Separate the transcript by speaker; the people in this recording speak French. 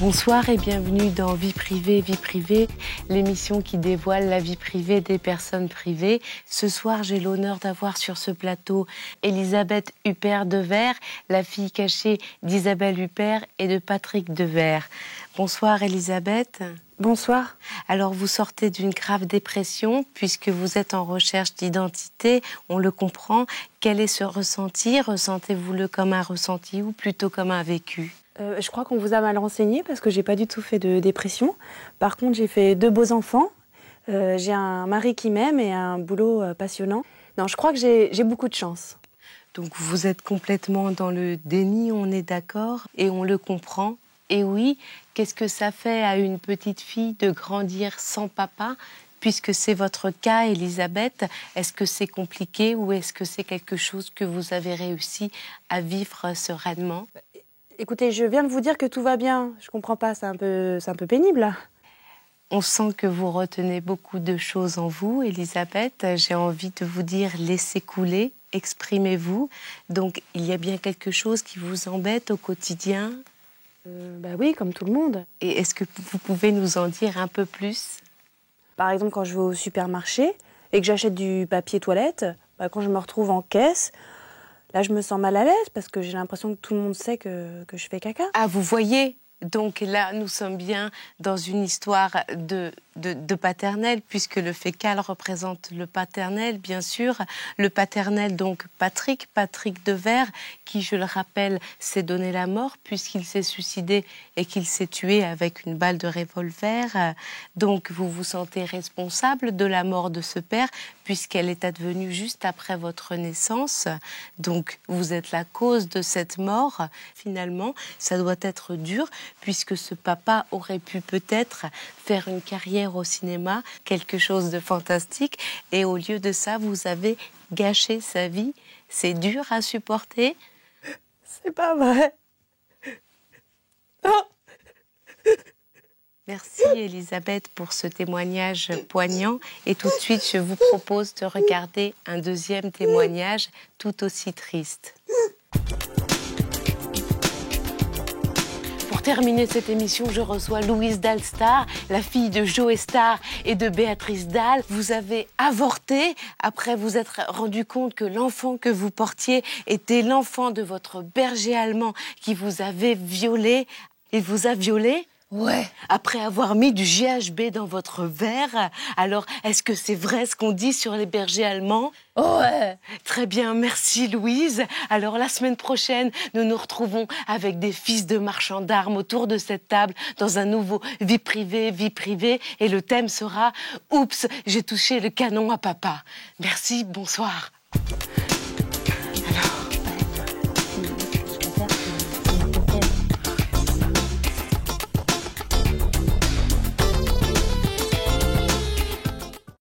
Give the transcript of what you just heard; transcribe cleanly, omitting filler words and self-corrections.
Speaker 1: Bonsoir et bienvenue dans Vie privée, l'émission qui dévoile la vie privée des personnes privées. Ce soir, j'ai l'honneur d'avoir sur ce plateau Elisabeth Huppert-Devers, la fille cachée d'Isabelle Huppert et de Patrick Devers. Bonsoir Elisabeth.
Speaker 2: Bonsoir.
Speaker 1: Alors vous sortez d'une grave dépression puisque vous êtes en recherche d'identité, on le comprend. Quel est ce ressenti? Ressentez-vous-le comme un ressenti ou plutôt comme un vécu?
Speaker 2: Je crois qu'on vous a mal renseigné parce que j'ai pas du tout fait de dépression. Par contre, j'ai fait 2 beaux enfants. J'ai un mari qui m'aime et un boulot passionnant. Non, je crois que j'ai beaucoup de chance.
Speaker 1: Donc vous êtes complètement dans le déni, on est d'accord, et on le comprend. Et oui, qu'est-ce que ça fait à une petite fille de grandir sans papa? Puisque c'est votre cas, Elisabeth, est-ce que c'est compliqué ou est-ce que c'est quelque chose que vous avez réussi à vivre sereinement?
Speaker 2: Écoutez, je viens de vous dire que tout va bien. Je comprends pas, c'est un peu pénible, là.
Speaker 1: On sent que vous retenez beaucoup de choses en vous, Elisabeth. J'ai envie de vous dire, laissez couler, exprimez-vous. Donc, il y a bien quelque chose qui vous embête au quotidien?
Speaker 2: Bah oui, comme tout le monde.
Speaker 1: Et est-ce que vous pouvez nous en dire un peu plus?
Speaker 2: Par exemple, quand je vais au supermarché et que j'achète du papier toilette, quand je me retrouve en caisse, là, je me sens mal à l'aise parce que j'ai l'impression que tout le monde sait que je fais caca.
Speaker 1: Ah, vous voyez, donc là, nous sommes bien dans une histoire de paternel, puisque le fécal représente le paternel, bien sûr. Le paternel, donc Patrick Devers, qui, je le rappelle, s'est donné la mort, puisqu'il s'est suicidé et qu'il s'est tué avec une balle de revolver. Donc, vous vous sentez responsable de la mort de ce père, puisqu'elle est advenue juste après votre naissance. Donc, vous êtes la cause de cette mort. Finalement, ça doit être dur, puisque ce papa aurait pu peut-être faire une carrière au cinéma, quelque chose de fantastique, et au lieu de ça, vous avez gâché sa vie. C'est dur à supporter?
Speaker 2: C'est pas vrai. Oh.
Speaker 1: Merci Elisabeth pour ce témoignage poignant, et tout de suite, je vous propose de regarder un deuxième témoignage tout aussi triste. Pour terminer cette émission, je reçois Louise Dalle-Star, la fille de Joe Star et de Béatrice Dalle. Vous avez avorté après vous être rendu compte que l'enfant que vous portiez était l'enfant de votre berger allemand qui vous avait violé. Il vous a violé?
Speaker 2: Ouais.
Speaker 1: Après avoir mis du GHB dans votre verre. Alors, est-ce que c'est vrai ce qu'on dit sur les bergers allemands?
Speaker 2: Ouais.
Speaker 1: Très bien, merci Louise. Alors, la semaine prochaine, nous nous retrouvons avec des fils de marchands d'armes autour de cette table dans un nouveau Vie privée. Et le thème sera « Oups, j'ai touché le canon à papa ». Merci, bonsoir.